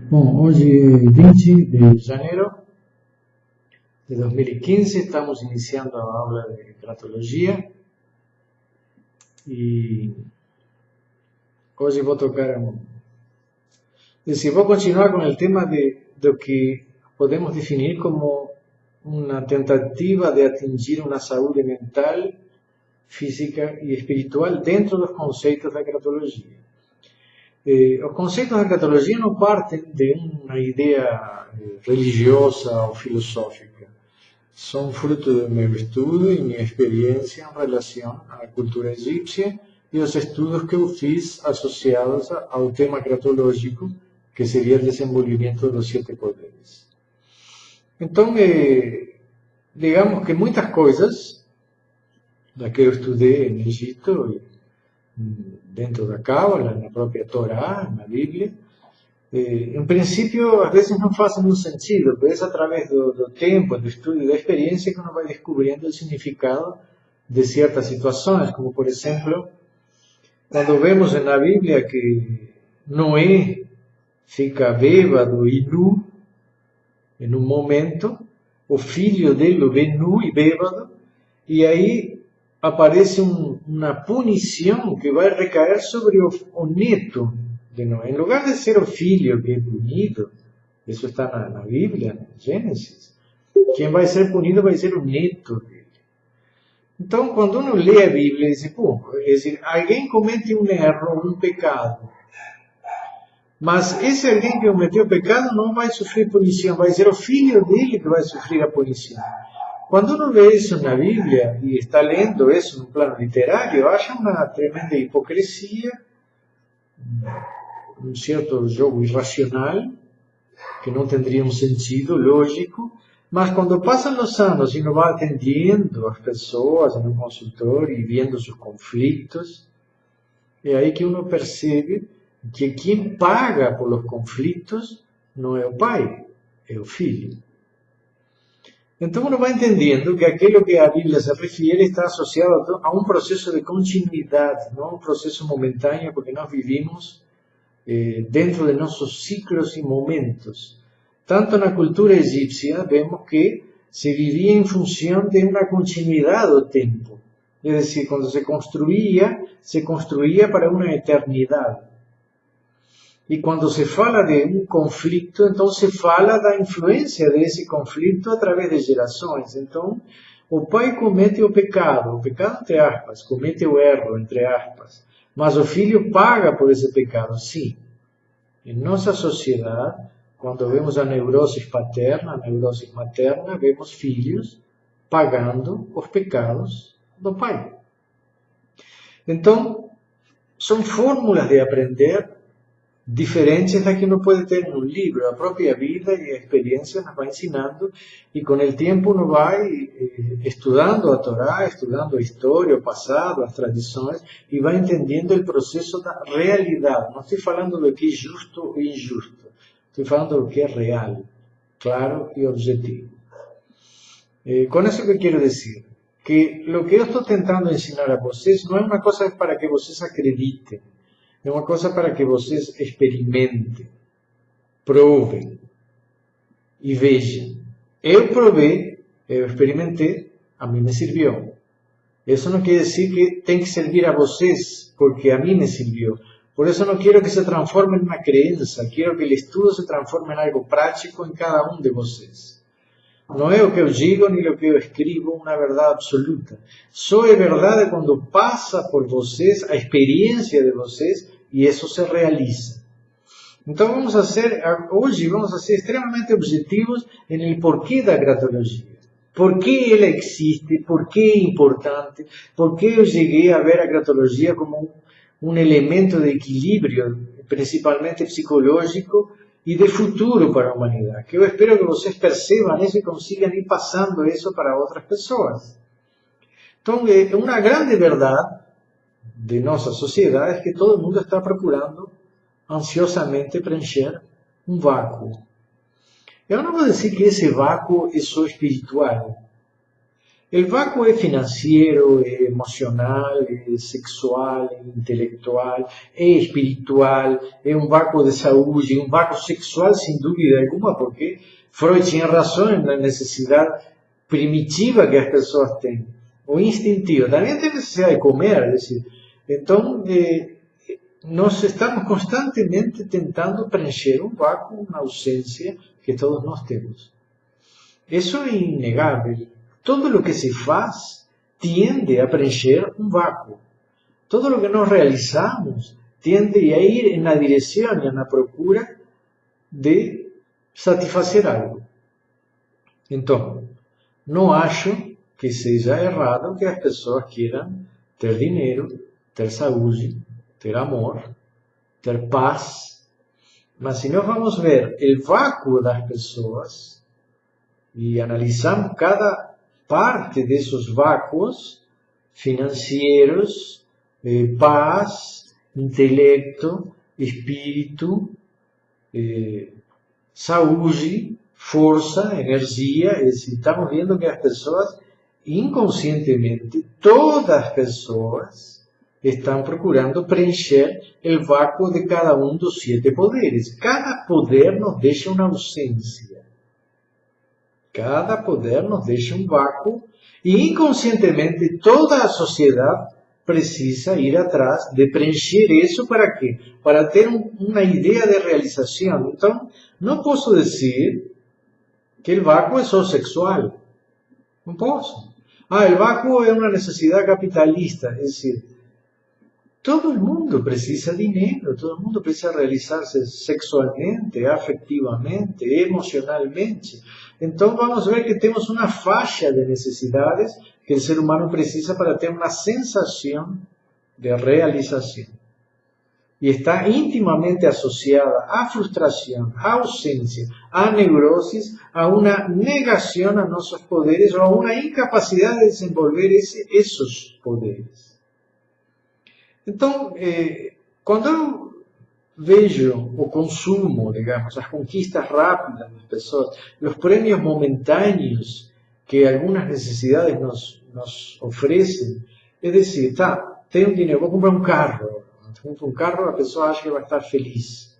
Bom, hoje é 20 de janeiro de 2015, estamos iniciando a aula de Cratologia e hoje vou tocar, vou continuar com o tema do que podemos definir como uma tentativa de atingir uma saúde mental, física e espiritual dentro dos conceitos da Cratologia. Os conceitos da Cratologia não partem de uma ideia religiosa ou filosófica. São fruto do meu estudo e minha experiência em relação à cultura egípcia e os estudos que eu fiz associados ao tema cratológico, que seria o desenvolvimento dos 7 poderes. Então, digamos que muitas coisas da que eu estudei no Egito, dentro da Cábala, na própria Torá, na Bíblia, em princípio, às vezes não fazem muito sentido, mas é através do tempo, do estudo e da experiência que uno vai descobrindo o significado de certas situações, como, por exemplo, quando vemos na Bíblia que Noé fica bêbado e nu, em um momento, o filho dele o vê nu e bêbado, e aí aparece uma punição que vai recair sobre o neto de Noé. Em lugar de ser o filho que é punido, isso está na Bíblia, em Gênesis, quem vai ser punido vai ser o neto dele. Então, quando uno lê a Bíblia, diz, alguém comete um erro, um pecado, mas esse alguém que cometeu o pecado não vai sofrer punição, vai ser o filho dele que vai sofrer a punição. Quando uno vê isso na Bíblia e está lendo isso no plano literário, acha uma tremenda hipocrisia, um certo jogo irracional, que não teria um sentido lógico, mas quando passam os anos e uno vai atendendo as pessoas no consultório e vendo seus conflitos, é aí que uno percebe que quem paga pelos conflitos não é o pai, é o filho. Então uno vai entendendo que aquilo que a Bíblia se refere está associado a um processo de continuidade, não a um processo momentâneo, porque nós vivimos dentro de nossos ciclos e momentos. Tanto na cultura egípcia, vemos que se vivia em função de uma continuidade do tempo. É decir, quando se construía para uma eternidade. E quando se fala de um conflito, então se fala da influência desse conflito através de gerações. Então, o pai comete o pecado entre aspas, comete o erro, entre aspas, mas o filho paga por esse pecado, sim. Em nossa sociedade, quando vemos a neurose paterna, a neurose materna, vemos filhos pagando os pecados do pai. Então, são fórmulas de aprender diferentes da que uno pode ter em um livro. A própria vida e a experiência nos vai ensinando, e com o tempo uno vai estudando a Torá, estudando a história, o passado, as tradições, e vai entendendo o processo da realidade. Não estou falando do que é justo ou injusto, estou falando do que é real, claro e objetivo. Com isso que eu quero dizer, que o que eu estou tentando ensinar a vocês não é uma coisa para que vocês acreditem, é uma coisa para que vocês experimentem, provem e vejam. Eu provei, eu experimentei, a mim me serviu. Isso não quer dizer que tem que servir a vocês, porque a mim me serviu. Por isso não quero que se transforme em uma crença, quero que o estudo se transforme em algo prático em cada um de vocês. Não é o que eu digo nem o que eu escrevo uma verdade absoluta. Só é verdade quando passa por vocês, a experiência de vocês, e isso se realiza. Então hoje vamos ser extremamente objetivos em el porquê da Cratologia. Por que ela existe, por que é importante, por que eu cheguei a ver a Cratologia como um elemento de equilíbrio, principalmente psicológico, e de futuro para a humanidade, que eu espero que vocês percebam isso e consigam ir passando isso para outras pessoas. Então, uma grande verdade de nossa sociedade é que todo mundo está procurando ansiosamente preencher um vácuo. Eu não vou dizer que esse vácuo é só espiritual. El vácuo es financiero, es emocional, es sexual, es intelectual, es espiritual, es un vácuo de salud y un vácuo sexual sin duda alguna, porque Freud tiene razón en la necesidad primitiva que las personas tienen, o instintiva. También tiene necesidad de comer, es decir, entonces nos estamos constantemente tentando preencher un vácuo, una ausencia que todos nós temos. Eso es innegable. Todo lo que se hace tiende a preencher un vácuo. Todo lo que nos realizamos tiende a ir en la dirección y en la procura de satisfacer algo. Entonces, no acho que seja errado que as pessoas queiram ter dinheiro, ter saúde, ter amor, ter paz. Mas se nós vamos ver o vácuo das pessoas e analisamos cada parte desses vácuos financeiros, paz, intelecto, espírito, saúde, força, energia, estamos vendo que as pessoas, inconscientemente, todas as pessoas estão procurando preencher o vácuo de cada um dos 7 poderes. Cada poder nos deixa uma ausência. Cada poder nos deixa um vácuo e, inconscientemente, toda a sociedade precisa ir atrás de preencher isso para quê? Para ter uma ideia de realização. Então, não posso dizer que o vácuo é só sexual. Não posso. O vácuo é uma necessidade capitalista. É decir, todo mundo precisa de dinheiro, todo mundo precisa realizar-se sexualmente, afetivamente, emocionalmente. Então vamos ver que temos uma faixa de necessidades que o ser humano precisa para ter uma sensação de realização. E está intimamente associada à frustração, à ausência, à neuroses, a uma negação a nossos poderes ou a uma incapacidade de desenvolver esses poderes. Então, quando eu vejo o consumo, digamos, as conquistas rápidas das pessoas, os prêmios momentâneos que algumas necessidades nos oferecem, é dizer, tá, tenho dinheiro, vou comprar um carro. Compra um carro, a pessoa acha que vai estar feliz.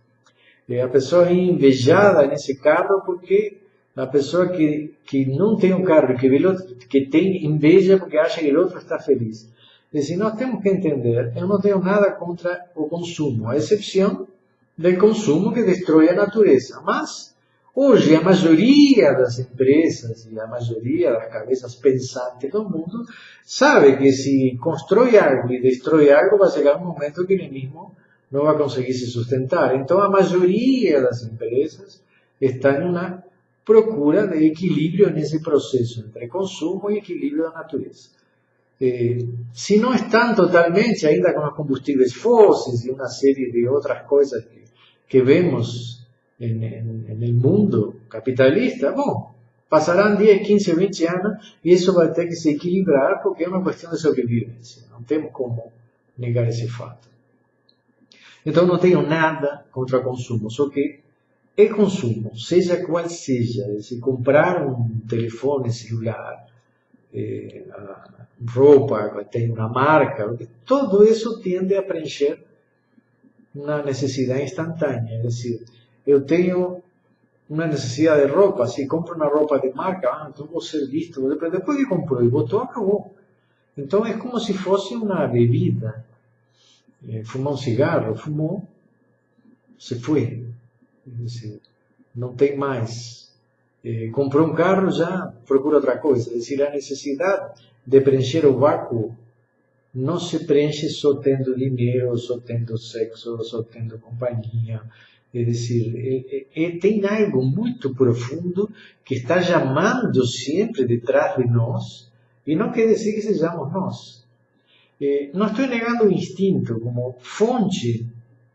A pessoa é invejada nesse carro porque a pessoa que não tem um carro, que tem inveja porque acha que o outro está feliz. E se nós temos que entender, eu não tenho nada contra o consumo, a exceção do consumo que destrói a natureza. Mas, hoje, a maioria das empresas e a maioria das cabeças pensantes do mundo sabe que se constrói algo e destrói algo, vai chegar um momento que ele mesmo não vai conseguir se sustentar. Então, a maioria das empresas está em uma procura de equilíbrio nesse processo entre consumo e equilíbrio da natureza. Se não estão totalmente ainda com os combustíveis fósseis e uma série de outras coisas que vemos no mundo capitalista, bom, passarão 10, 15, 20 anos e isso vai ter que se equilibrar porque é uma questão de sobrevivência. Não temos como negar esse fato. Então não tenho nada contra consumo, só que é consumo, seja qual seja, se comprar um telefone celular, roupa, tem uma marca, tudo isso tende a preencher uma necessidade instantânea. É decir, eu tenho uma necessidade de roupa, se compro uma roupa de marca, então vou ser visto, depois que comprou e botou, acabou. Então é como se fosse uma bebida. Fumar um cigarro, fumou, se foi. É decir, não tem mais. Comprou um carro, já procura outra coisa. É decir, a necessidade de preencher o vácuo não se preenche só tendo dinheiro, só tendo sexo, só tendo companhia. É decir, tem algo muito profundo que está chamando sempre detrás de nós e não quer dizer que sejamos nós. Não estou negando o instinto como fonte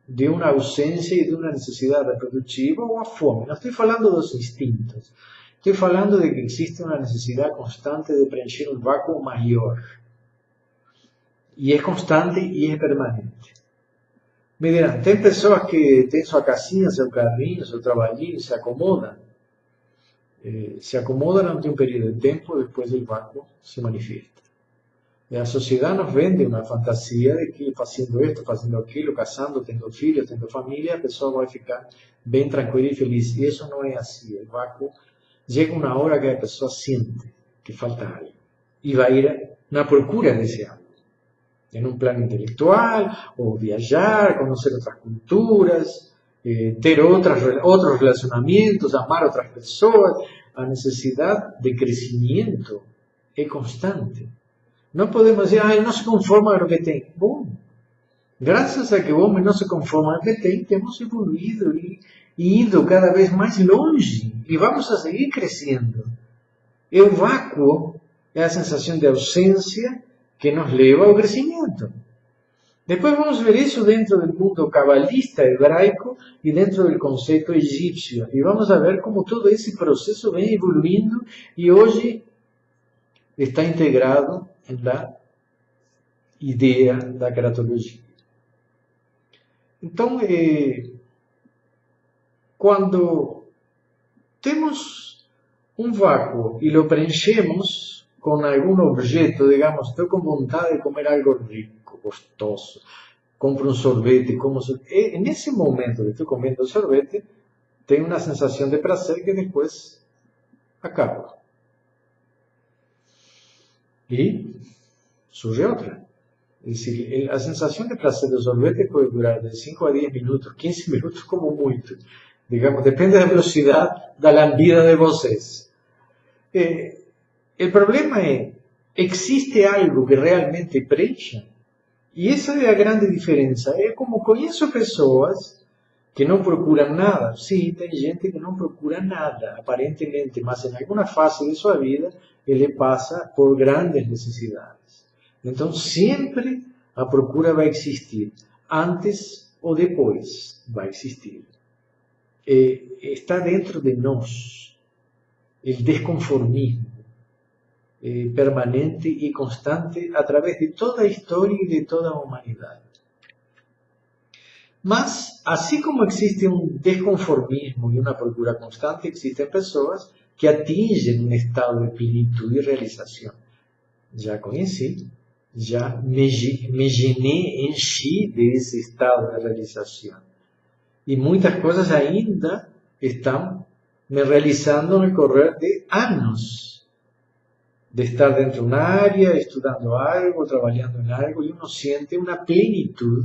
de uma ausência e de uma necessidade reprodutiva ou a fome. Não estou falando dos instintos. Estou falando de que existe uma necessidade constante de preencher um vácuo maior. E é constante e é permanente. Me dirão, tem pessoas que têm sua casinha, seu carrinho, seu trabalhinho, se acomodam. se acomoda durante un periodo de tiempo, después el vácuo se manifiesta. La sociedad nos vende una fantasía de que haciendo esto, haciendo aquello, casando, teniendo filhos, teniendo familia, a pessoa vai ficar bem tranquila e feliz. E isso não é assim. El vácuo llega una hora que la persona siente que falta algo y va a ir na procura de ese algo, en un plano intelectual, o viajar, conocer otras culturas, tener otros relacionamientos, amar a otras personas. La necesidad de crecimiento es constante. No podemos decir, él no se conforma con lo que tiene. Bom, gracias a que o hombre no se conforma con lo que tiene, hemos evoluido y ido cada vez más longe y vamos a seguir creciendo. El vácuo es la sensación de ausencia que nos lleva al crecimiento. Después vamos a ver eso dentro del mundo cabalista hebraico y dentro del concepto egipcio. Y vamos a ver cómo todo ese proceso viene evoluyendo y hoy está integrado en la idea de la cratología. Entonces, cuando tenemos un vácuo y lo preenchemos con algún objeto, digamos, estoy con voluntad de comer algo rico, gostoso, compro un sorbete, en ese momento que estoy comiendo el sorbete, tengo una sensación de placer que después acaba. Y surge otra. Es decir, la sensación de placer del sorbete puede durar de 5 a 10 minutos, 15 minutos como mucho. Digamos, depende de la velocidad de la lambida de voces. El problema es, ¿existe algo que realmente preencha? Y esa es la grande diferencia. Es como conozco personas que no procuran nada. Sí, hay gente que no procura nada, aparentemente, mas en alguna fase de su vida, él pasa por grandes necesidades. Entonces, siempre a procura va a existir. Antes o después va a existir. Está dentro de nós el desconformismo permanente y constante a través de toda la historia y de toda la humanidad. Mas, así como existe un desconformismo y una procura constante, existen personas que atingen un estado de plenitud y realización. Ya conocí, ya me llené, enchi de ese estado de realización. Y muchas cosas ainda están me realizando en el correr de años de estar dentro de una área, estudiando algo, trabajando en algo, y uno siente una plenitud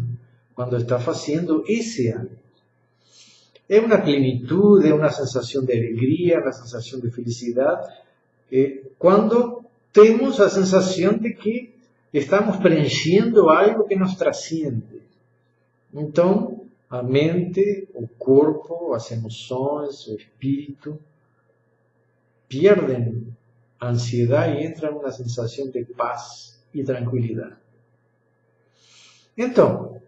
cuando está haciendo ese algo. Es una plenitud, es una sensación de alegría, una sensación de felicidad, cuando tenemos la sensación de que estamos preenchendo algo que nos trasciende. Entonces, a mente, o corpo, as emoções, o espírito pierden ansiedad y entran en una sensación de paz y tranquilidad. Entonces,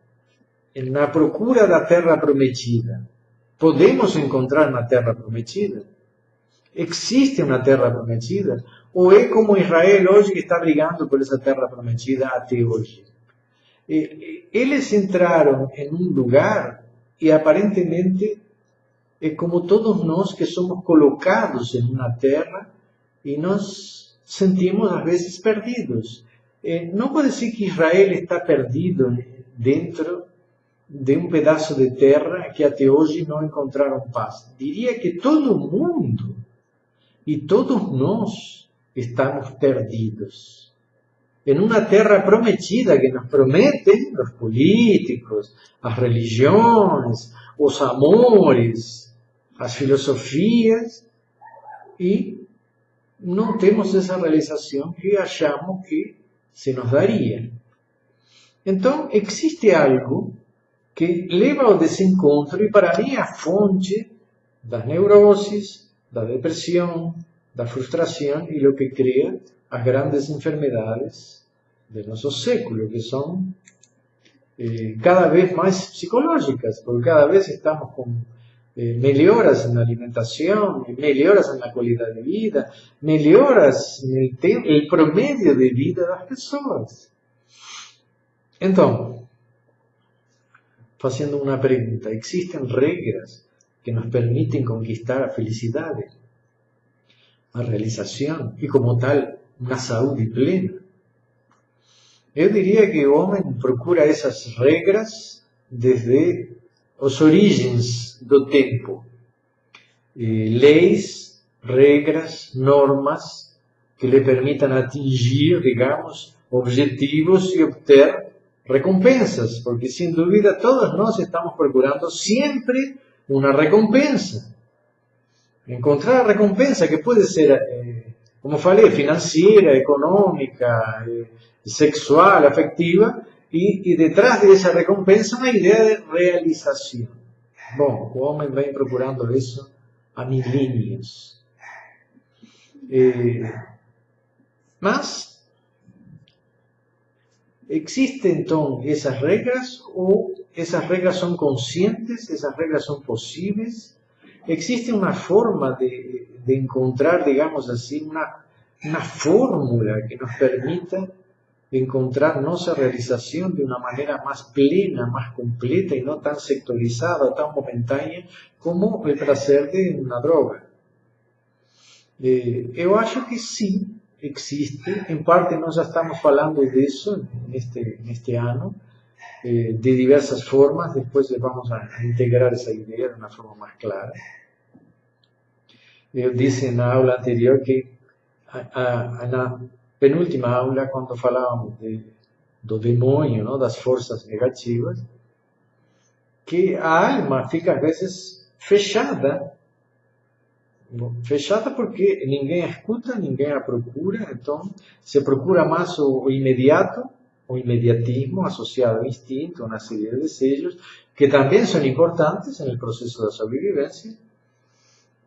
en la procura de la tierra prometida, ¿podemos encontrar una tierra prometida? ¿Existe una tierra prometida? ¿O es como Israel hoy que está brigando por esa tierra prometida hasta hoy? Ellos entraron en un lugar y aparentemente es como todos nosotros que somos colocados en una tierra y nos sentimos a veces perdidos. No puedo decir que Israel está perdido dentro de un pedazo de tierra que hasta hoy no encontraron paz. Diría que todo el mundo y todos nosotros estamos perdidos en una tierra prometida que nos prometen los políticos, las religiones, los amores, las filosofías, y no tenemos esa realización que achamos que se nos daría. Entonces, existe algo que lleva al desencontro y para mí a fonte da neurosis, da depresión, da frustración y lo que crea las grandes enfermedades de nuestro século, que son cada vez más psicológicas, porque cada vez estamos con mejoras en la alimentación, mejoras en la calidad de vida, mejoras en el promedio de vida de las personas. Entonces, haciendo una pregunta, ¿existen reglas que nos permiten conquistar la felicidad? a realización e, como tal, uma saúde plena. Eu diria que o homem procura essas regras desde as origens do tempo. Leis, regras, normas que lhe permitam atingir, digamos, objetivos e obter recompensas, porque sin dúvida todos nós estamos procurando sempre uma recompensa. Encontrar a recompensa que pode ser, como falei, financeira, econômica, sexual, afectiva, e detrás dessa recompensa uma ideia de realização. Bom, o homem vem procurando isso há milênios. Mas existen então essas regras, ou essas regras são conscientes, essas regras são possíveis? Existe uma forma de encontrar, digamos assim, uma fórmula que nos permita encontrar nossa realização de uma maneira mais plena, mais completa e não tão sectorizada, tão momentânea como o prazer de uma droga. Eu acho que sim, existe. Em parte nós já estamos falando disso neste ano, de diversas formas. Depois vamos a integrar essa ideia de uma forma mais clara. Eu disse na aula anterior que na penúltima aula, quando falávamos do demônio, não, das forças negativas, que a alma fica às vezes fechada porque ninguém a escuta, ninguém a procura, então se procura mais o imediato, o imediatismo associado ao instinto, uma série de desejos, que também são importantes no processo da sobrevivência.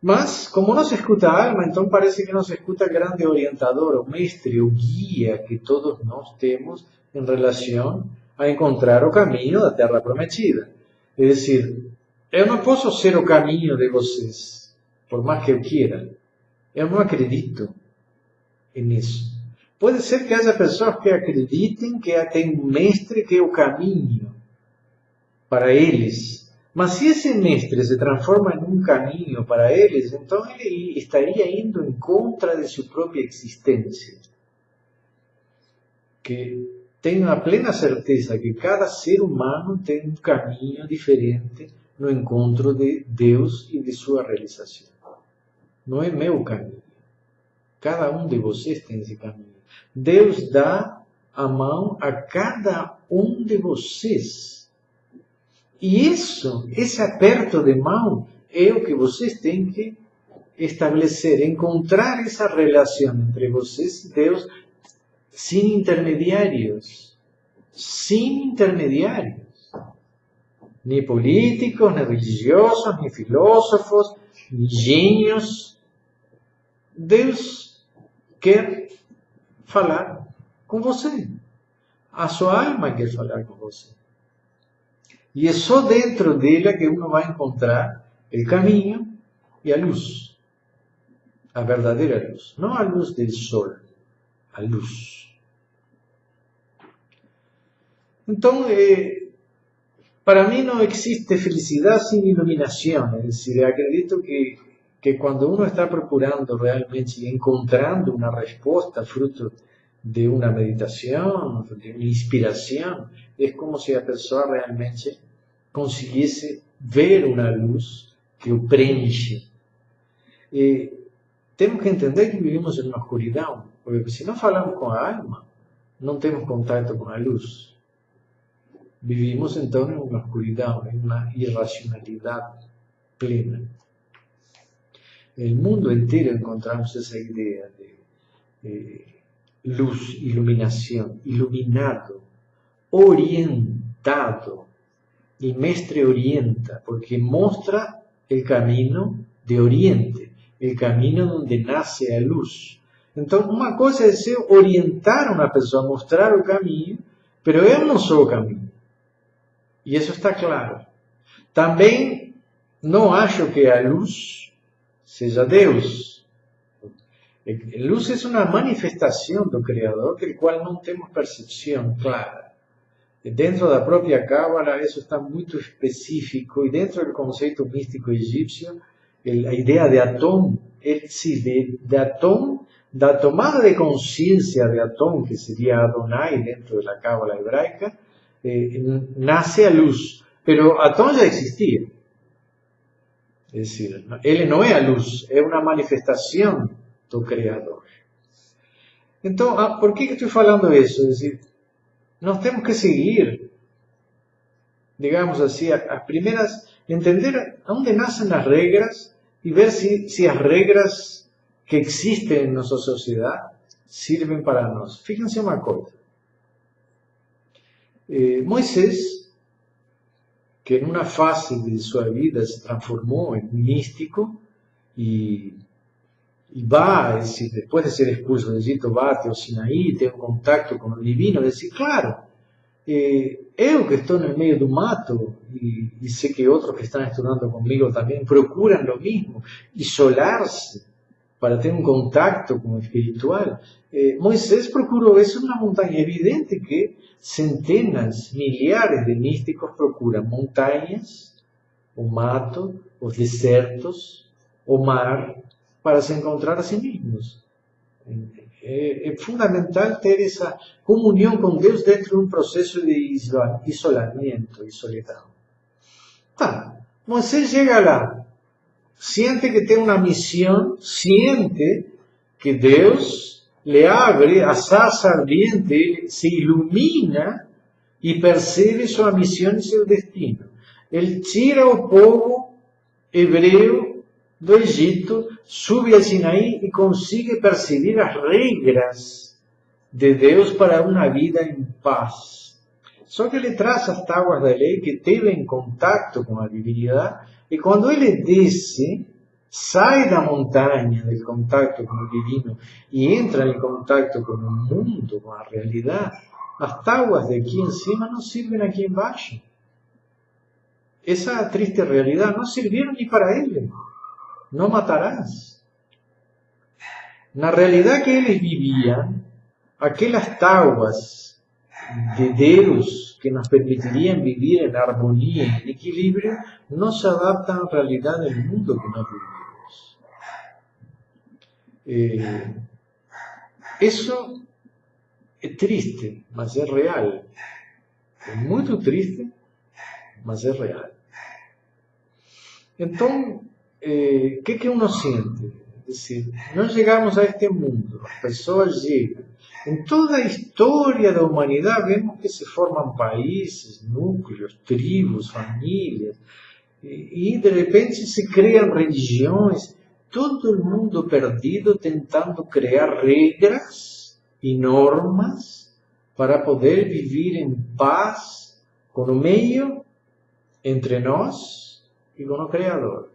Mas, como não se escuta a alma, então parece que não se escuta o grande orientador, o mestre, o guia que todos nós temos em relação a encontrar o caminho da Terra Prometida. É dizer, eu não posso ser o caminho de vocês, por mais que eu queira. Eu não acredito nisso. Pode ser que haja pessoas que acreditem que tem um mestre que é o caminho para eles. Mas se esse mestre se transforma em um caminho para eles, então ele estaria indo em contra de sua própria existência. Que tenho a plena certeza que cada ser humano tem um caminho diferente no encontro de Deus e de sua realização. Não é meu caminho. Cada um de vocês tem esse caminho. Deus dá a mão a cada um de vocês. E esse aperto de mão é o que vocês têm que estabelecer, encontrar essa relação entre vocês e Deus sem intermediários. Sem intermediários. Nem políticos, nem religiosos, nem filósofos, nem gênios. Deus quer falar com você. A sua alma quer falar com você. E é só dentro dela que uno vai encontrar o caminho e a luz. A verdadeira luz. Não a luz do sol. A luz. Então, para mim não existe felicidade sem iluminação. É decir, eu acredito que quando uno está procurando realmente, encontrando uma resposta fruto de uma meditação, de uma inspiração, é como se a pessoa realmente conseguisse ver uma luz que o preenche. E temos que entender que vivimos em uma escuridão, porque se não falamos com a alma, não temos contato com a luz. Vivimos então em uma escuridão, em uma irracionalidade plena. No mundo inteiro encontramos essa ideia de luz, iluminação, iluminado, orientado. E mestre orienta, porque mostra o caminho de oriente, o caminho onde nasce a luz. Então, uma coisa é ser orientar uma pessoa, mostrar o caminho, mas eu não sou o caminho. E isso está claro. Também não acho que a luz seja Deus. A luz é uma manifestação do Criador, do qual não temos percepção clara. Dentro da própria Cábala, isso está muito específico, e dentro do conceito místico egípcio, a ideia de Atom es decir, da tomada de conciencia de Atón, que sería Adonai dentro de la cábala hebraica, nace a luz. Pero Atón ya existía. Es decir, él no es a luz, es una manifestación do Creador. Entonces, por qué estoy hablando de eso? Es decir, nos tenemos que seguir, digamos así, a primeras, entender a dónde nacen las reglas y ver si las reglas que existen en nuestra sociedad sirven para nosotros. Fíjense una cosa. Moisés, que en una fase de su vida se transformó en místico y va, es decir, después de ser expulso de Egipto, va a Sinaí, tiene un contacto con el divino, decir, claro, yo que estoy en el medio de un mato y sé que otros que están estudiando conmigo también procuran lo mismo, isolarse para tener un contacto con lo espiritual. Moisés procuró eso en una montaña. Evidente que centenas, millares de místicos procuran montañas, o mato, o desertos, o mar, para se encontrar a sí mismos. Es fundamental tener esa comunión con Dios dentro de un proceso de isolamiento y soledad. Moisés llega lá, siente que tiene una misión, siente que Dios le abre a zarza ardiente, se ilumina y percibe su misión y su destino. Él tira al pueblo hebreo do Egipto, sube al Sinaí y consigue percibir las reglas de Dios para una vida en paz. Só que ele traz as tábuas da lei que teve em contacto com a divinidade, e quando ele desce, sai da montanha del contacto com o divino e entra em contacto com o mundo, com a realidade, as tábuas de aqui em cima não servem aqui embaixo. Essa triste realidade não serviram nem para ele. No matarás. Na realidade que eles viviam, aquelas tábuas de Deus que nos permitiriam viver em harmonia, em equilíbrio, não se adaptam à realidade do mundo que nós vivimos. Isso é triste, mas é real. É muito triste, mas é real. Então, que uno siente? Es decir, no llegamos a este mundo, las personas llegan. En toda la historia de la humanidad vemos que se forman países, núcleos, tribus, familias, y de repente se crean religiones, todo el mundo perdido tentando crear reglas y normas para poder vivir en paz con el medio, entre nos y con el Creador.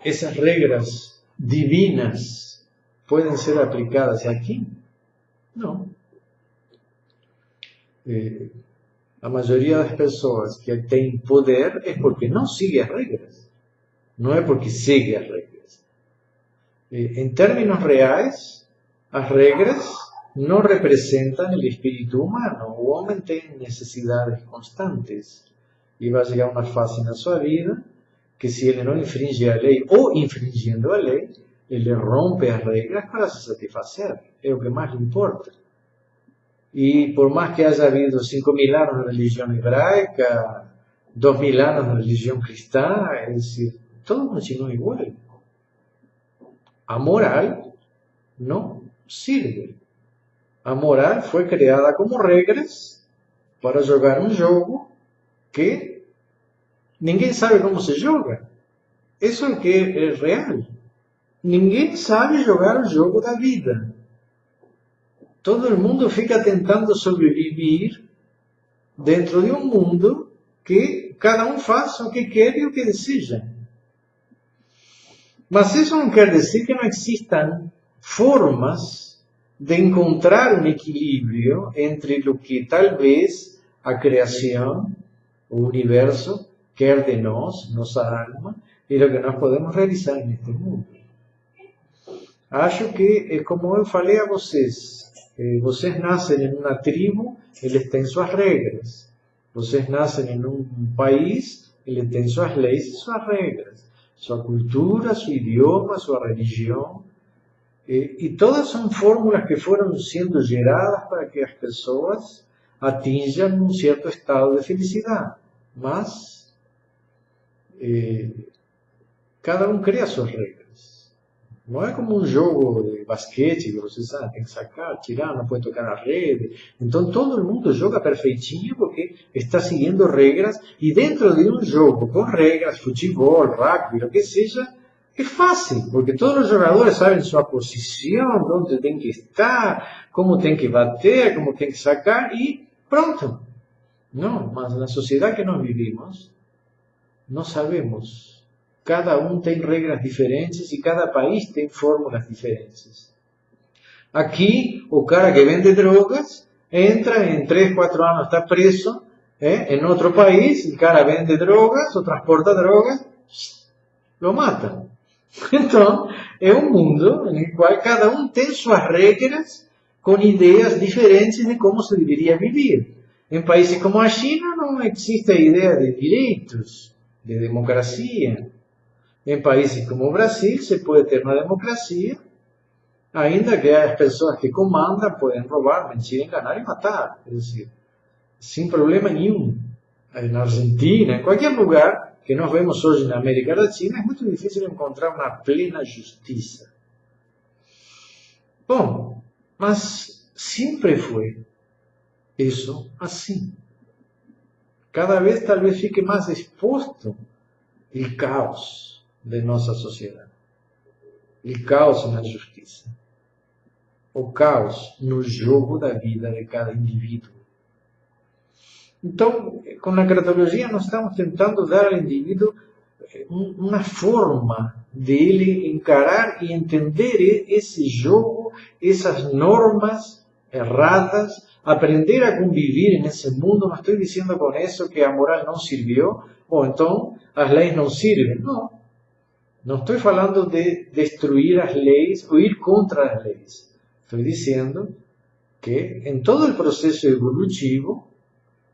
Esas reglas divinas pueden ser aplicadas aquí? No. La mayoría de las personas que tienen poder es porque no sigue las reglas, no es porque sigue las reglas. En términos reales, las reglas no representan el espíritu humano. El hombre tiene necesidades constantes y va a llegar una fase en su vida que si él no infringe a ley o infringiendo a ley, él le rompe las reglas para se satisfacer. Es lo que más le importa. Y por más que haya habido 5.000 años de religión hebraica, 2.000 años de religión cristiana, es decir, todo continúa igual. A moral no sirve. A moral fue creada como reglas para jugar un juego que ninguém sabe como se joga. Isso é o que é real. Ninguém sabe jogar o jogo da vida. Todo mundo fica tentando sobreviver dentro de um mundo que cada um faça o que quer e o que deseja. Mas isso não quer dizer que não existam formas de encontrar um equilíbrio entre o que talvez a criação, o universo, quer de nós, nossa alma, e o que nós podemos realizar neste mundo. Acho que, como eu falei a vocês, vocês nascem em uma tribo, eles têm suas regras. Vocês nascem em um país, ele tem suas leis e suas regras, sua cultura, su idioma, sua religião, e todas são fórmulas que foram sendo geradas para que as pessoas atinjam um certo estado de felicidade. Mas cada um cria suas regras. Não é como um jogo de basquete que você sabe, tem que sacar, tirar, não pode tocar na rede. Então todo mundo joga perfeitinho porque está seguindo regras, e dentro de um jogo com regras, futebol, rugby, o que seja, é fácil, porque todos os jogadores sabem sua posição, onde tem que estar, como tem que bater, como tem que sacar, e pronto. Não, mas na sociedade que nós vivimos, não sabemos. Cada um tem regras diferentes e cada país tem fórmulas diferentes. Aqui, o cara que vende drogas entra, em 3, 4 anos está preso. Em outro país, o cara vende drogas ou transporta drogas, lo mata. Então, é um mundo no qual cada um tem suas regras com ideias diferentes de como se deveria viver. Em países como a China não existe a ideia de direitos, de democracia. Em países como o Brasil se pode ter uma democracia, ainda que as pessoas que comandam podem roubar, mentir, enganar e matar. É decir, sem problema nenhum. Na Argentina, em qualquer lugar que nós vemos hoje na América Latina, é muito difícil encontrar uma plena justiça. Bom, mas sempre foi isso assim. Cada vez talvez fique mais exposto o caos de nossa sociedade. O caos na justiça. O caos no jogo da vida de cada indivíduo. Então, com a cratologia, nós estamos tentando dar ao indivíduo uma forma dele encarar e entender esse jogo, essas normas erradas, aprender a conviver nesse mundo. Não estou dizendo com isso que a moral não serviu, ou então as leis não servem. Não. Não estou falando de destruir as leis ou ir contra as leis. Estou dizendo que em todo o processo evolutivo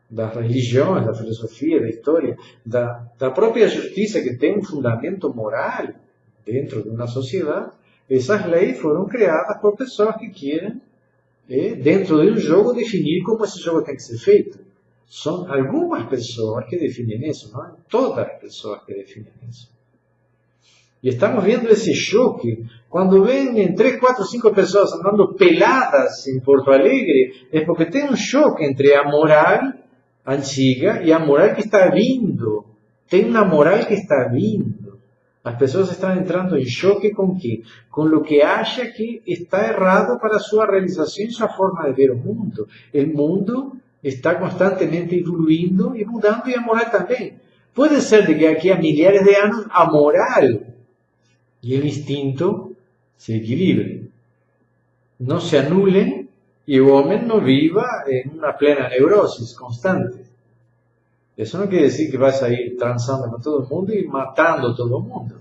das religiões, da filosofia, da história, da própria justiça, que tem um fundamento moral dentro de uma sociedade, essas leis foram criadas por pessoas que querem, dentro de um jogo, definir como esse jogo tem que ser feito. São algumas pessoas que definem isso, não é todas as pessoas que definem isso. E estamos vendo esse choque. Quando vêm 3, 4, 5 pessoas andando peladas em Porto Alegre, é porque tem um choque entre a moral antiga e a moral que está vindo. Tem uma moral que está vindo. As pessoas estão entrando em choque com o quê? Com o que acha que está errado para a sua realização e sua forma de ver o mundo. O mundo está constantemente evoluindo e mudando, e a moral também. Pode ser de que aqui a milhares de anos a moral e o instinto se equilibrem, não se anulem, e o homem não viva em uma plena neurose constante. Isso não quer dizer que vai sair transando com todo mundo e matando todo mundo.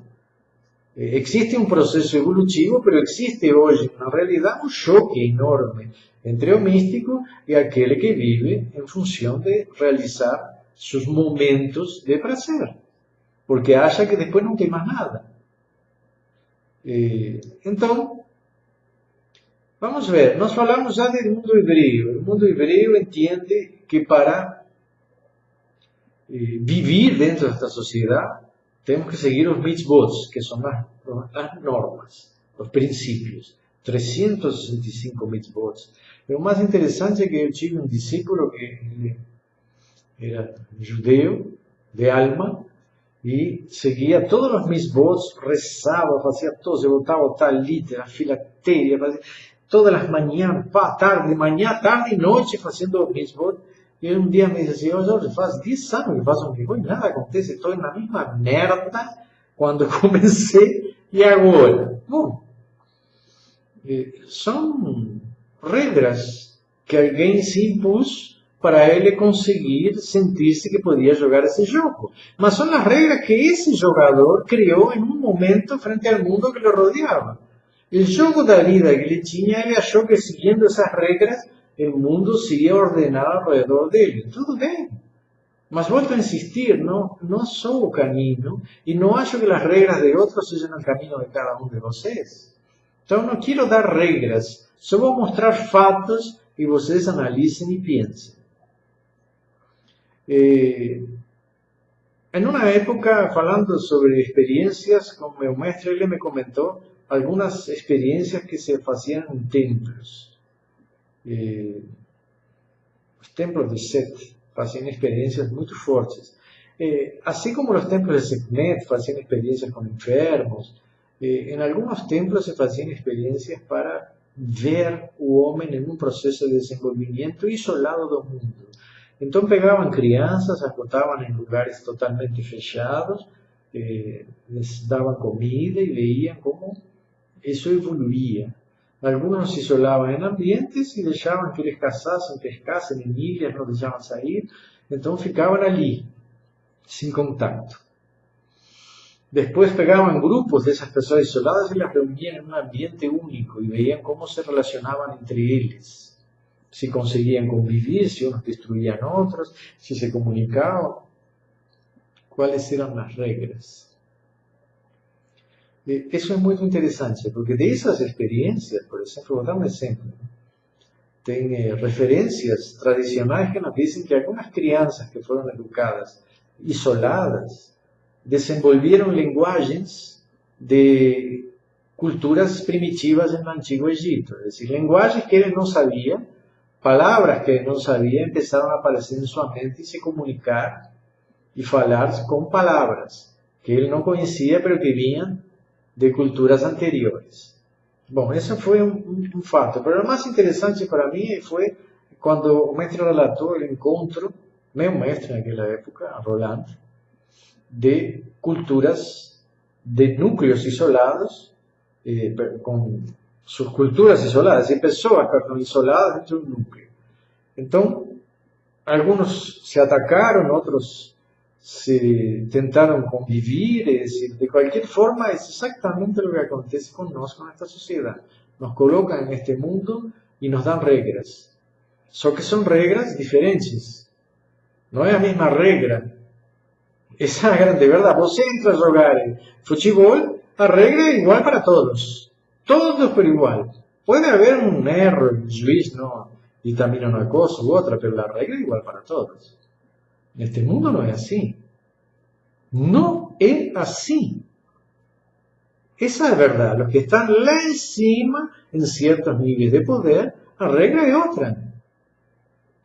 Existe um processo evolutivo, mas existe hoje, na realidade, um choque enorme entre o místico e aquele que vive em função de realizar seus momentos de prazer, porque acha que depois não tem mais nada. Então, vamos ver, nós falamos já do mundo hebreu. O mundo hebreu entende que para viver dentro desta sociedade, temos que seguir os mitzvot, que são as normas, os princípios. 365 mitzvot. E o mais interessante é que eu tive um discípulo que ele era judeu, de alma, e seguia todos os mitzvot, rezava, fazia todos, eu botava talit, a filatéria, fazia todas as manhãs, tarde, manhã, tarde e noite fazendo os mitzvot. E um dia me disse assim: Jorge, faz 10 anos que faço um mitzvot e nada acontece, estou na mesma merda quando comecei e agora. Bom, são regras que alguém se impôs para ele conseguir sentir-se que podia jogar esse jogo. Mas são as regras que esse jogador criou em um momento frente ao mundo que o rodeava. O jogo da vida que ele tinha, ele achou que seguindo essas regras, o mundo se ia ordenar ao redor dele. Tudo bem. Mas volto a insistir, não sou o caminho e não acho que as regras de outros sejam o caminho de cada um de vocês. Então não quero dar regras, só vou mostrar fatos e vocês analisem e pensem. En una época, falando sobre experiencias con mi maestro, él me comentó algunas experiencias que se hacían en templos. Los templos de Set hacían experiencias muy fuertes. Así como los templos de Sekhmet hacían experiencias con enfermos, en algunos templos se hacían experiencias para ver al hombre en un proceso de desenvolvimiento isolado del mundo. Entonces pegaban crianças, as botavam em lugares totalmente fechados, les davam comida e veían como isso evoluía. Algunos se isolavam em ambientes e deixavam que eles caçassem, pescassem em ilhas, não deixavam sair, então ficavam ali, sem contato. Depois pegavam grupos dessas pessoas isoladas e las reunían em um ambiente único e veían como se relacionavam entre eles. Si conseguían convivir, si unos destruían otros, si se comunicaban, cuáles eran las reglas. Eso es muy interesante, porque de esas experiencias, por ejemplo, voy a dar un ejemplo, tem referencias tradicionales que nos dicen que algunas crianças que fueron educadas isoladas desenvolvieron lenguajes de culturas primitivas en el antiguo Egipto, es decir, lenguajes que ellos no sabían, palabras que no sabía empezaron a aparecer en su mente y se comunicar y hablar con palabras que él no conocía pero que venían de culturas anteriores. Bueno, eso fue un fato, pero lo más interesante para mí fue cuando el maestro relató el encuentro, meu maestro en aquella época, Roland, de culturas, de núcleos isolados, con sus culturas isoladas, y personas que están isoladas dentro de un núcleo. Entonces, algunos se atacaron, otros se tentaron convivir, es decir, de cualquier forma es exactamente lo que acontece con nosotros en esta sociedad. Nos colocan en este mundo y nos dan reglas. Solo que son reglas diferentes. No es la misma regla. Esa es la grande verdad. Vos entras a jugar fútbol, la regla es igual para todos. Todos por igual. Puede haber un error, el juez no dictamina una cosa u otra, pero la regla es igual para todos. En este mundo no es así. No es así. Esa es verdad. Los que están lá encima, en ciertos niveles de poder, la regla es otra.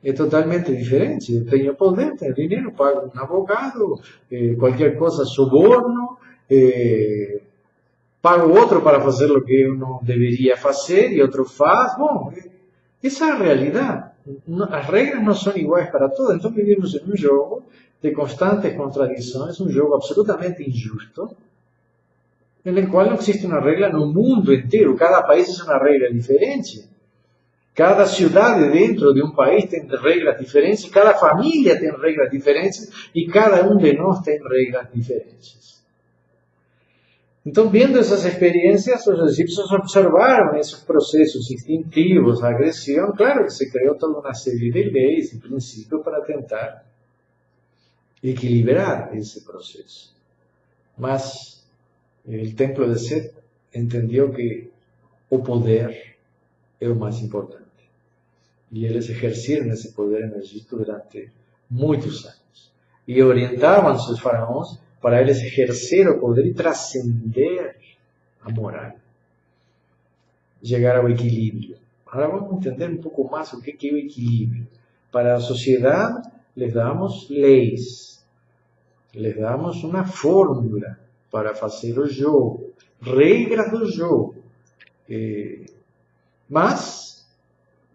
Es totalmente diferente. Yo tengo poder, tengo dinero, pago un abogado, cualquier cosa, soborno, pago outro para fazer o que eu não deveria fazer e outro faz. Bom, essa é a realidade. As regras não são iguais para todos. Então vivimos em um jogo de constantes contradições, um jogo absolutamente injusto, no qual não existe uma regra no mundo inteiro. Cada país é uma regra diferente. Cada cidade dentro de um país tem regras diferentes, cada família tem regras diferentes e cada um de nós tem regras diferentes. Então, vendo essas experiências, os egípcios observaram esses processos instintivos, a agressão. Claro que se criou toda uma série de leis e princípios para tentar equilibrar esse processo. Mas o templo de Set entendeu que o poder é o mais importante. E eles exerceram esse poder no Egito durante muitos anos. E orientavam seus faraós para eles exercer o poder e transcender a moral. Chegar ao equilíbrio. Agora vamos entender um pouco mais o que é o equilíbrio. Para a sociedade, les damos leis. Les damos uma fórmula para fazer o jogo. Regras do jogo. Mas,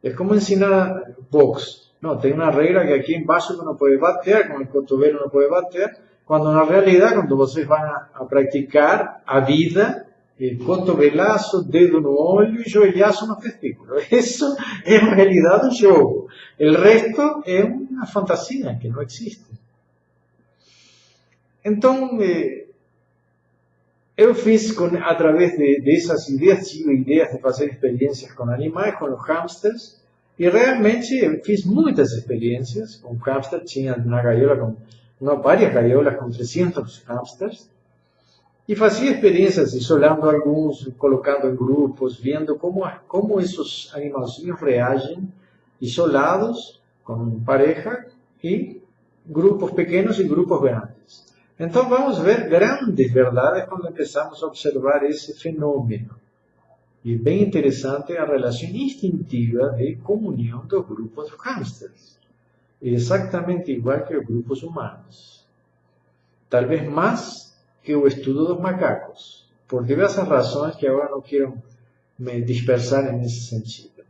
é como ensinar boxe. Não, tem uma regra que aqui embaixo não pode bater, com o cotovelo não pode bater, quando na realidade, quando vocês vão a praticar a vida, cotovelaço, dedo no olho e joelhaço no testículo. Isso é a realidade do jogo. O resto é uma fantasia que não existe. Então, eu fiz, através dessas ideias, tive ideias de fazer experiências com animais, com os hamsters, E realmente fiz muitas experiências com hamster, tinha uma gaiola com, não, várias gaiolas com 300 hamsters, e fazia experiências isolando alguns, colocando em grupos, vendo como esses animalzinhos reagem isolados, com pareja, e grupos pequenos e grupos grandes. Então vamos ver grandes verdades quando começamos a observar esse fenômeno. E bem interessante a relação instintiva de comunhão dos grupos de hamsters. Exatamente igual que os grupos humanos. Talvez mais que o estudo dos macacos. Por diversas razões que agora não quero me dispersar nesse sentido.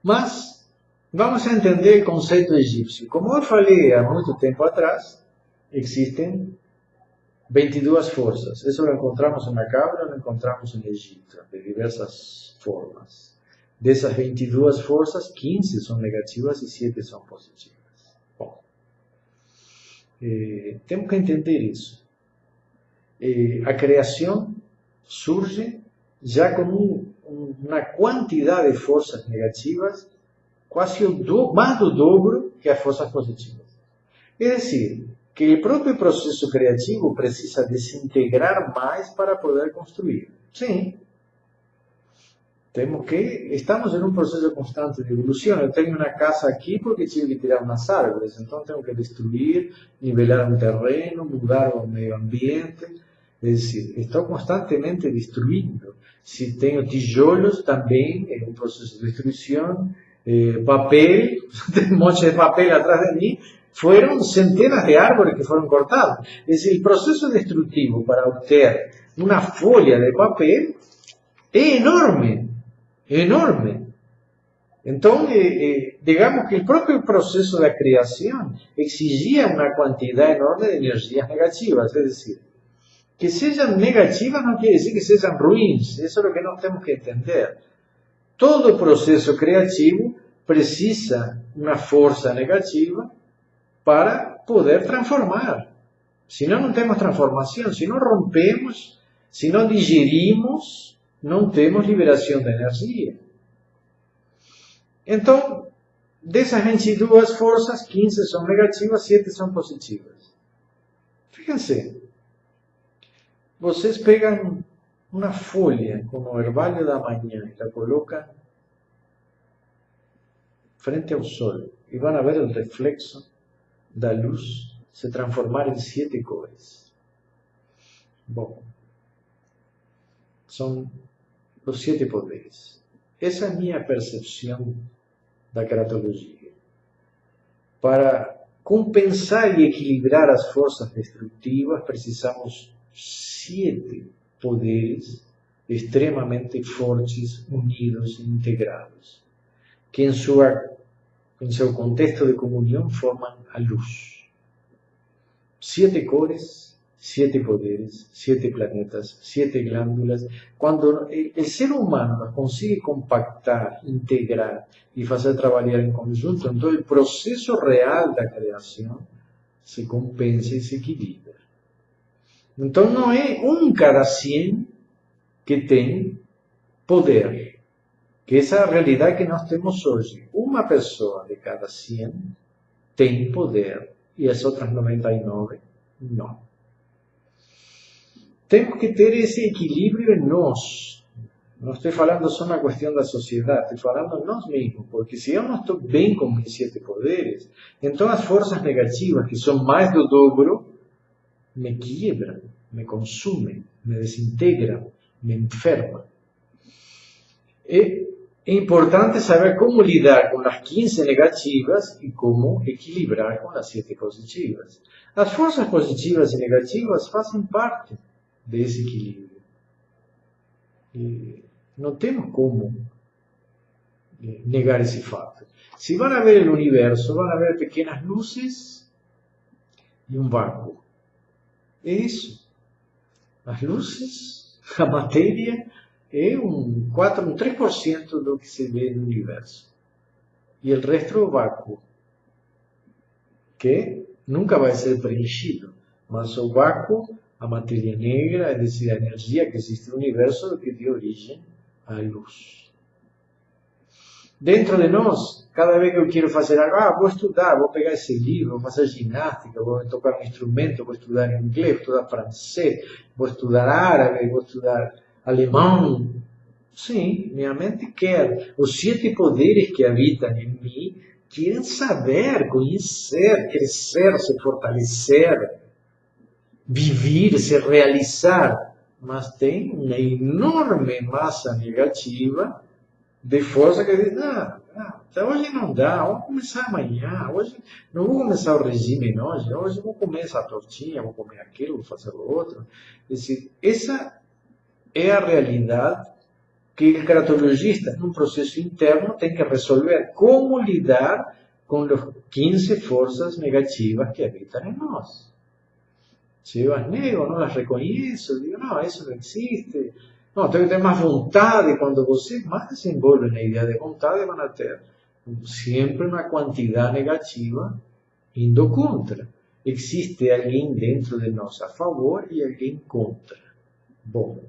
Mas vamos entender o conceito egípcio. Como eu falei há muito tempo atrás, existem 22 forças. Isso lo encontramos na cabra, lo encontramos no Egito, de diversas formas. Dessas 22 forças, 15 são negativas e 7 são positivas. Bom, temos que entender isso. A criação surge já com uma quantidade de forças negativas quase mais do dobro que as forças positivas. É decir, que o próprio processo criativo precisa desintegrar mais para poder construir. Sim. Estamos em um processo constante de evolução. Eu tenho uma casa aqui porque tive que tirar umas árvores, então tenho que destruir, nivelar um terreno, mudar o meio ambiente. É decir, estou constantemente destruindo. Se tenho tijolos, também é um processo de destruição. Papel, tem um monte de papel atrás de mim. Foram centenas de árvores que foram cortadas. Es decir, el proceso destructivo para obter una folha de papel é enorme, enorme. Então, digamos que o próprio processo da criação exigia uma quantidade enorme de energias negativas. É decir, que sejam negativas não quer dizer que sejam ruins. Isso é o que nós temos que entender. Todo processo criativo precisa uma força negativa para poder transformar. Senão não temos transformação, se não rompemos, se não digerimos, não temos liberação de energia. Então, dessas 22 forças, 15 são negativas, 7 são positivas. Fíjense, vocês pegam uma folha como o orvalho da manhã e la colocam frente ao sol e vão ver o reflexo da luz se transformar em 7 cores. Bom, são os 7 poderes. Essa é a minha percepção da cratologia. Para compensar e equilibrar as forças destrutivas, precisamos 7 poderes extremamente fortes, unidos e integrados, que em seu contexto de comunhão formam a luz. 7 cores, 7 poderes, 7 planetas, 7 glândulas. Quando o ser humano consegue compactar, integrar e fazer trabalhar em conjunto, então o processo real da criação se compensa e se equilibra. Então não é um cada 100 que tem poder. Que essa é a realidade que nós temos hoje. Uma pessoa de cada 100 tem poder e as outras 99 não. Temos que ter esse equilíbrio em nós. Não estou falando só na questão da sociedade, estou falando em nós mesmos, porque se eu não estou bem com meus 7 poderes, então as forças negativas, que são mais do dobro, me quiebram, me consumem, me desintegram, me enfermam. É importante saber como lidar com as 15 negativas e como equilibrar com as 7 positivas. As forças positivas e negativas fazem parte desse equilíbrio. E não temos como negar esse fato. Se vão ver o universo, vão ver pequenas luzes e um vácuo. É isso. As luzes, a matéria, é um 3% do que se vê no universo. E o resto é o vácuo, que nunca vai ser preenchido. Mas o vácuo, a matéria negra, é decir, a energia que existe no universo, que deu origem à luz. Dentro de nós, cada vez que eu quero fazer algo, vou estudar, vou pegar esse livro, vou fazer ginástica, vou tocar um instrumento, vou estudar inglês, vou estudar francês, vou estudar árabe, vou estudar alemão. Sim, minha mente quer. Os 7 poderes que habitam em mim querem saber, conhecer, crescer, se fortalecer, viver, se realizar. Mas tem uma enorme massa negativa de força que diz, hoje não dá, vamos começar amanhã, hoje não vou começar o regime hoje vou comer essa tortinha, vou comer aquilo, vou fazer o outro. Essa é a realidade que o cardiologista, num processo interno, tem que resolver como lidar com as 15 forças negativas que habitam em nós. Se eu as nego, não as reconheço, digo, não, isso não existe. Não, tenho que ter mais vontade. Quando você mais se envolve na ideia de vontade, van a ter sempre uma quantidade negativa indo contra. Existe alguém dentro de nós a favor e alguém contra. Bom,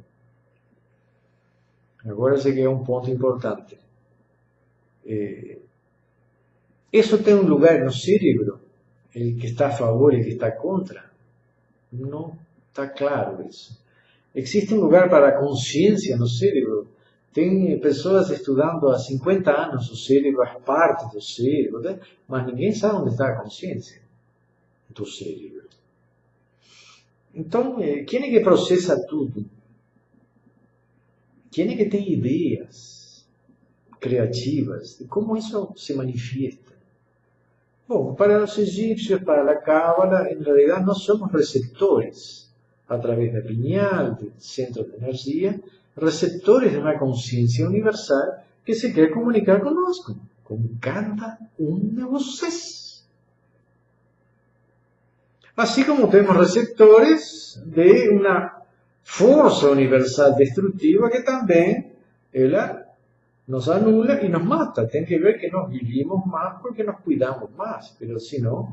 agora esse aqui é um ponto importante. Isso tem um lugar no cérebro, ele que está a favor e el que está contra? Não está claro isso. Existe um lugar para a consciência no cérebro. Tem pessoas estudando há 50 anos o cérebro, as partes do cérebro, né? Mas ninguém sabe onde está a consciência do cérebro. Então, quem é que processa tudo? Quem é que tem ideias criativas? E como isso se manifiesta? Bom, para os egípcios, para a Cábala, em realidade nós somos receptores, através da pineal, do centro de energia, receptores de uma consciência universal que se quer comunicar conosco, com cada um de vocês. Assim como temos receptores de uma força universal destrutiva que também ela nos anula e nos mata. Tem que ver que nós vivimos mais porque nos cuidamos mais, mas senão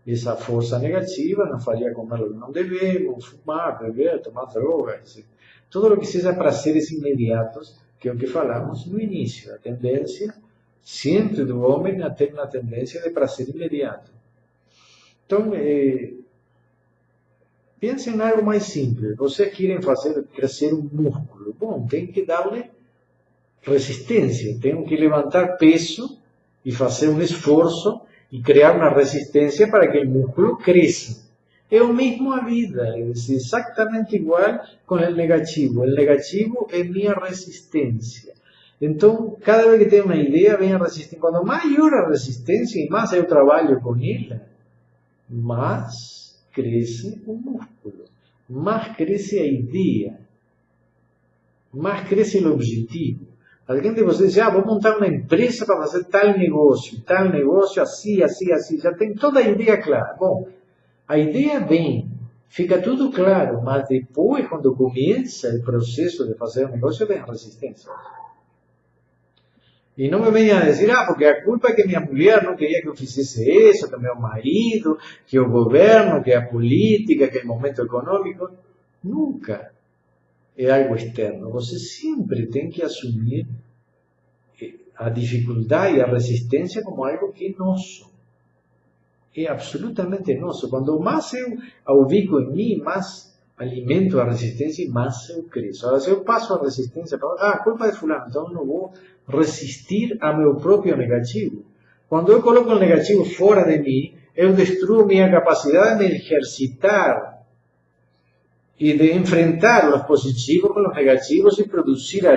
essa força negativa nos faria comer o que não devemos, fumar, beber, tomar drogas, todo o que seja prazeres imediatos, que é o que falamos no início, a tendência sempre do homem a ter uma tendência de prazer imediato. Então, pensem em algo mais simples. Vocês querem fazer crescer um músculo. Bom, tem que dar-lhe resistência. Tem que levantar peso e fazer um esforço e criar uma resistência para que o músculo cresça. É o mesmo a vida, é exatamente igual com o negativo. O negativo é minha resistência. Então, cada vez que tem uma ideia, vem a resistência. Quanto maior a resistência e mais eu trabalho com ela, mais cresce o músculo, mais cresce a ideia, mais cresce o objetivo. Alguém de vocês diz, vou montar uma empresa para fazer tal negócio, assim, assim, assim. Já tem toda a ideia clara. Bom, a ideia vem, fica tudo claro, mas depois, quando começa o processo de fazer o negócio, vem a resistência. E não me venham a dizer, porque a culpa é que minha mulher não queria que eu fizesse isso, que meu marido, que o governo, que a política, que o momento econômico. Nunca é algo externo. Você sempre tem que assumir a dificuldade e a resistência como algo que é nosso. É absolutamente nosso. Quando mais eu ubico em mim, mais alimento a resistência e mais eu cresço. Agora, se eu passo a resistência, a culpa é de fulano, então eu não vou resistir a meu próprio negativo. Quando eu coloco o negativo fora de mim, eu destruo minha capacidade de me exercitar e de enfrentar os positivos com os negativos e produzir a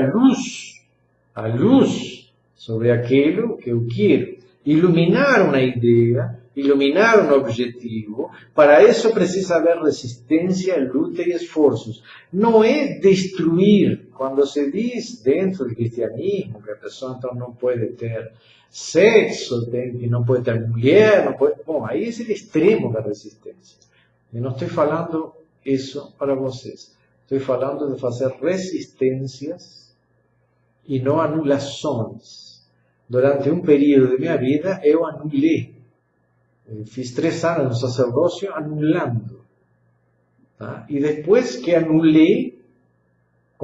luz sobre aquilo que eu quero. Iluminar uma ideia, iluminar um objetivo. Para isso precisa haver resistência, luta e esforços. Não é destruir. Quando se diz dentro do cristianismo que a pessoa então não pode ter sexo, que não pode ter mulher, não pode... Bom, aí é o extremo da resistência. Eu não estou falando isso para vocês. Estou falando de fazer resistências e não anulações. Durante um período de minha vida, eu anulei. Eu fiz 3 anos no sacerdócio anulando. Tá? E depois que anulei,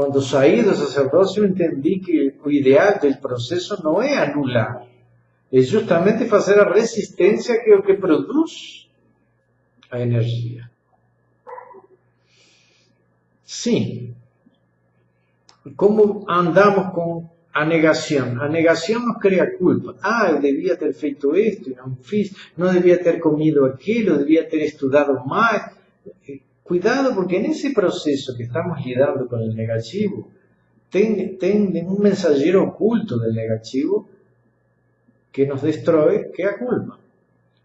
Quando saí do sacerdócio, eu entendi que o ideal do processo não é anular, é justamente fazer a resistência, que é o que produz a energia. Sim. Como andamos com a negação? A negação nos cria culpa. Eu devia ter feito isto e não fiz, não devia ter comido aquilo, devia ter estudado mais. Cuidado, porque nesse processo que estamos lidando com o negativo, tem um mensageiro oculto do negativo que nos destrói, que é a culpa.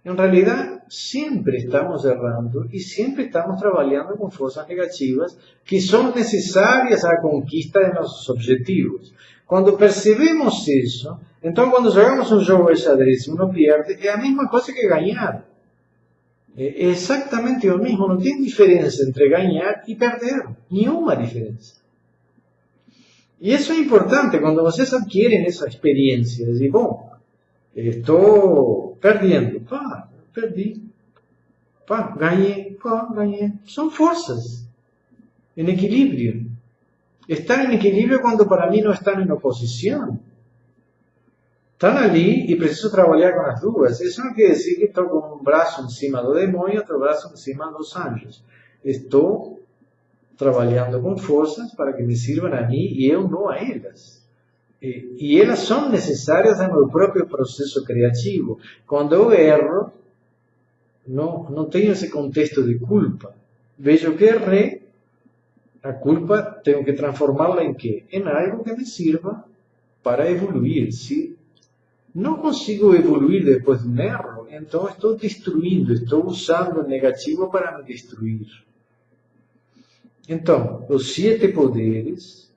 Em realidade, sempre estamos errando e sempre estamos trabalhando com forças negativas que são necessárias à conquista de nossos objetivos. Quando percebemos isso, então quando jogamos um jogo de xadrez e uno perde, é a mesma coisa que ganhar. É exatamente o mesmo, não tem diferença entre ganhar e perder. Nenhuma diferença. E isso é importante quando vocês adquirem essa experiência. De, bom, estou perdendo. Perdi. Ganhei. Ganhei. São forças em equilíbrio. Estar em equilíbrio quando para mim não estão em oposição. Estão ali e preciso trabalhar com as duas. Isso não quer dizer que estou com um braço em cima do demônio e outro braço em cima dos anjos. Estou trabalhando com forças para que me sirvam a mim e eu não a elas. E elas são necessárias no meu próprio processo criativo. Quando eu erro, não tenho esse contexto de culpa. Vejo que errei, a culpa tenho que transformá-la em quê? Em algo que me sirva para evoluir. Se não consigo evoluir depois de um erro, então estou destruindo, estou usando o negativo para me destruir. Então, os 7 poderes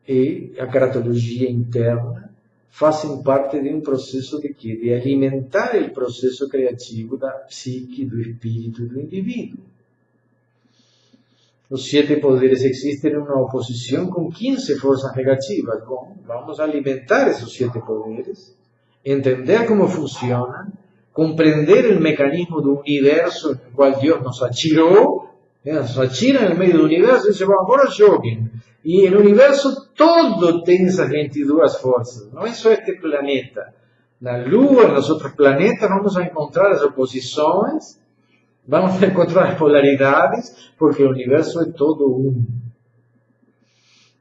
e a caratologia interna fazem parte de um processo de quê? De alimentar o processo criativo da psique, do espírito do indivíduo. Os 7 poderes existem em uma oposição com 15 forças negativas. Bom, vamos alimentar esses 7 poderes, entender como funcionam, compreender o mecanismo do universo no qual Deus nos atirou, nos atira no meio do universo e diz, bom, agora joguem. E o universo todo tem essas 22 forças, não é só este planeta. Na Lua, nos outros planetas, vamos encontrar as oposições, vamos encontrar as polaridades, porque o universo é todo um.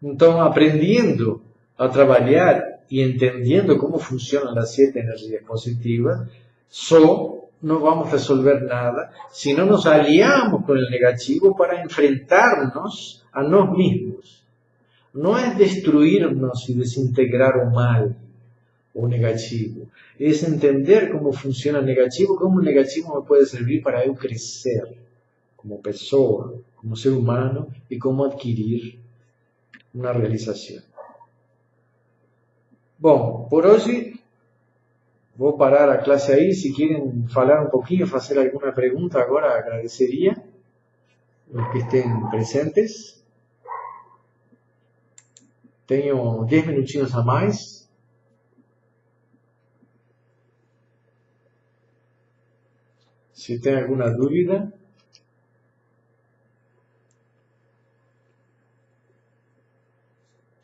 Então, aprendendo a trabalhar e entendendo como funcionam as 7 energias positivas, só não vamos resolver nada se não nos aliamos com o negativo para enfrentar-nos a nós mesmos. Não é destruir-nos e desintegrar o mal, o negativo. É entender como funciona o negativo, como o negativo me pode servir para eu crescer como pessoa, como ser humano e como adquirir uma realização. Bom, por hoje vou parar a classe aí. Se querem falar um pouquinho, fazer alguma pergunta agora, agradeceria os que estén presentes. Tenho 10 minutinhos a mais. Se tem alguma dúvida.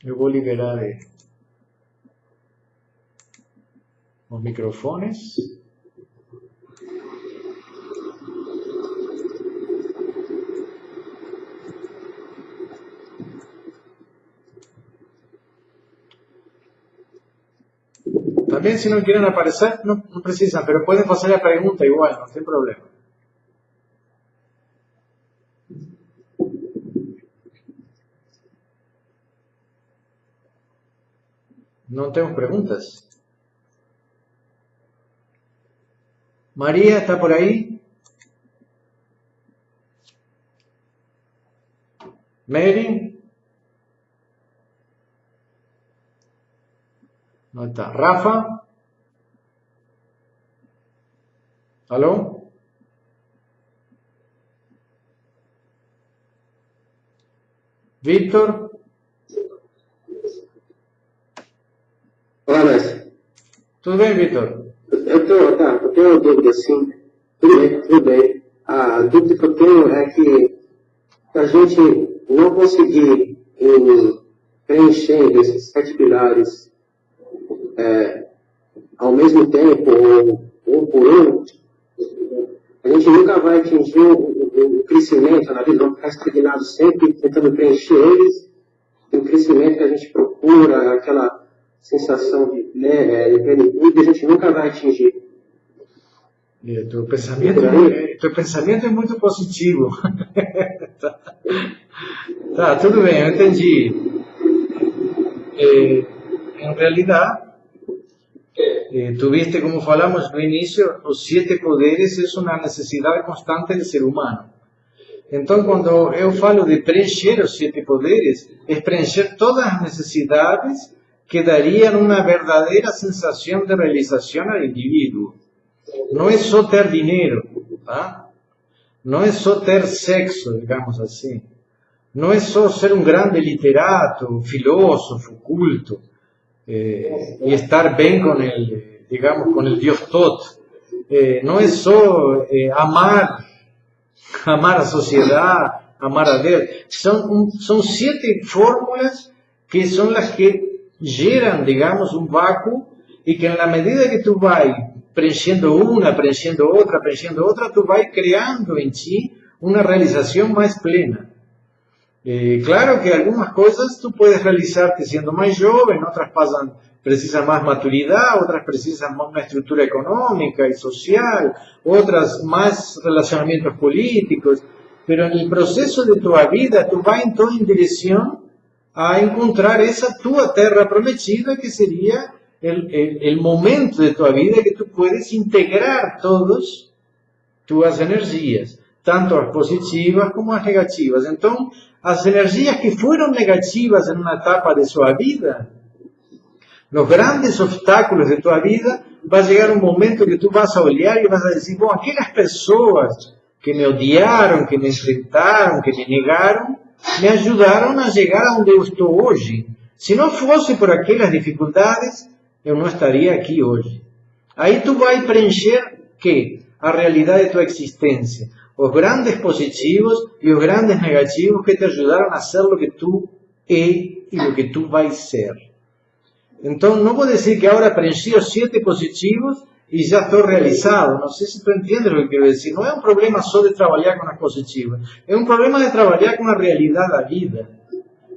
Eu vou liberar os microfones. Também, se não querem aparecer, não precisam, mas podem fazer a pergunta igual, não tem problema. Não temos perguntas? Maria, está por aí? Mary? No está. Rafa? ¿Aló? Víctor? Olá, Mestre. Tudo bem, Víctor? Eu tenho uma dúvida, assim. Tudo bem. A dúvida que eu tenho é que a gente não conseguir, em preenchendo esses 7 pilares ao mesmo tempo ou por um, a gente nunca vai atingir o crescimento na vida, vamos ficar estagnados sempre tentando preencher eles, o crescimento que a gente procura, aquela sensação de plenitude, a gente nunca vai atingir. Tu pensamento é muito positivo. Tá, tudo bem, eu entendi. Em realidade, tu viste como falamos no início, os 7 poderes é uma necessidade constante do ser humano. Então, quando eu falo de preencher os 7 poderes, é preencher todas as necessidades que dariam uma verdadeira sensação de realização ao indivíduo. Não é só ter dinheiro, tá? Não é só ter sexo, digamos assim. Não é só ser um grande literato, filósofo, culto, e estar bem com ele, digamos, com o Deus todo. Não é só amar a sociedade, amar a Deus. São 7 fórmulas que são as que geram, digamos, um vácuo e que na medida que tu vai preenchendo uma, preenchendo outra, tu vai criando em ti uma realização mais plena. Claro que algumas coisas tu puedes realizar-te sendo mais jovem, outras precisam mais maturidade, outras precisam mais uma estrutura econômica e social, outras mais relacionamentos políticos, mas no processo de tua vida tu vai então em direção a encontrar essa tua terra prometida, que seria el momento de tu vida que tú puedes integrar todas tus energías, tanto as positivas como as negativas. Então, as energias que foram negativas em uma etapa de sua vida, los grandes obstáculos de tua vida, vai chegar um momento que tu vas a olhar e vas a dizer, bom, aquelas pessoas que me odiaram, que me enfrentaram, que me negaram, me ajudaram a chegar a onde eu estou hoje. Se não fosse por aquelas dificuldades, eu não estaria aqui hoje. Aí tu vai preencher que a realidade de tua existência, os grandes positivos e os grandes negativos que te ajudaram a ser o que tu é e o que tu vais ser. Então, não vou dizer que agora preenchi os 7 positivos e já estou realizado. Não sei se tu entendes o que quero dizer. Não é um problema só de trabalhar com as positivas. É um problema de trabalhar com a realidade da vida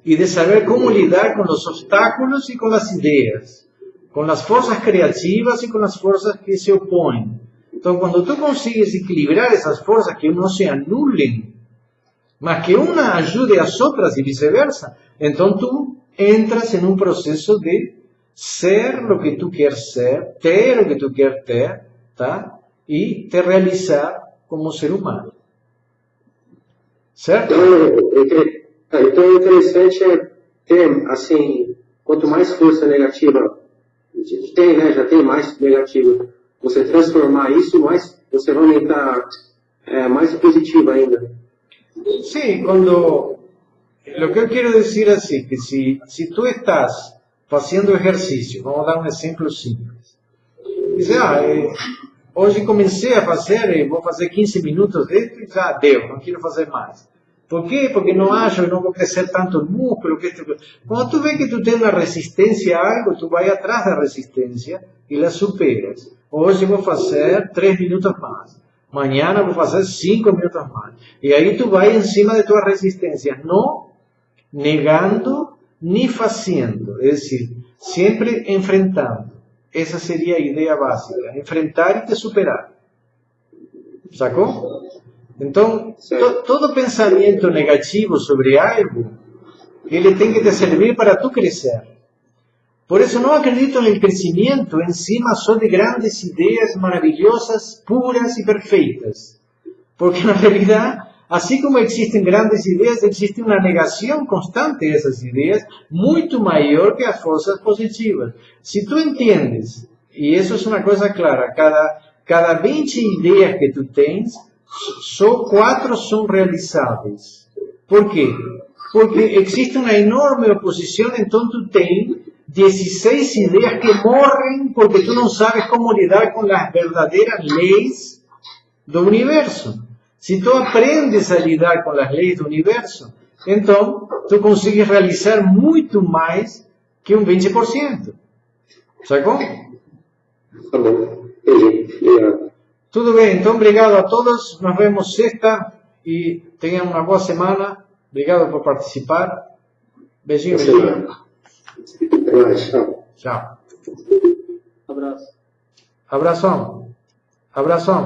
e de saber como lidar com os obstáculos e com as ideias, com as forças criativas e com as forças que se opõem. Então, quando tu consegues equilibrar essas forças, que não se anulem, mas que uma ajude as outras e vice-versa, então tu entras em um processo de ser o que tu queres ser, ter o que tu queres ter, tá? E te realizar como ser humano. Certo? Então, o interessante é ter, assim, quanto mais força negativa tem, né, já tem mais negativo, você transformar isso, mais você vai aumentar mais positivo ainda. Sim, quando... Lo que eu quero dizer assim, que se tu estás fazendo exercício, vamos dar um exemplo simples. Diz, hoje comecei a fazer, vou fazer 15 minutos disso e já deu, não quero fazer mais. Por quê? Porque não acho que não vou crescer tanto o músculo. Quando tu vê que tu tens uma resistência a algo, tu vai atrás da resistência e la superas. Hoje vou fazer 3 minutos mais. Amanhã vou fazer 5 minutos mais. E aí tu vai em cima de tua resistência, não negando ni fazendo. É decir, sempre enfrentando. Essa seria a ideia básica. Enfrentar e te superar. Sacou? Então, todo pensamento negativo sobre algo, ele tem que te servir para tu crescer. Por isso, não acredito no crescimento em cima só de grandes ideias maravilhosas, puras e perfeitas. Porque, na realidade, assim como existem grandes ideias, existe uma negação constante dessas ideias, muito maior que as forças positivas. Se tu entendes, e isso é uma coisa clara, cada 20 ideias que tu tens, só 4 são realizáveis. Por quê? Porque existe uma enorme oposição, então tu tens 16 ideias que morrem porque tu não sabes como lidar com as verdadeiras leis do universo. Se tu aprendes a lidar com as leis do universo, então tu consegues realizar muito mais que 20%. Sacou? Tá bom. Entendi. Obrigado. Tudo bem, então obrigado a todos. Nos vemos sexta e tenham uma boa semana. Obrigado por participar. Beijinho, beijinho. Até mais. Tchau. Tchau. Abraço. Abração. Abração.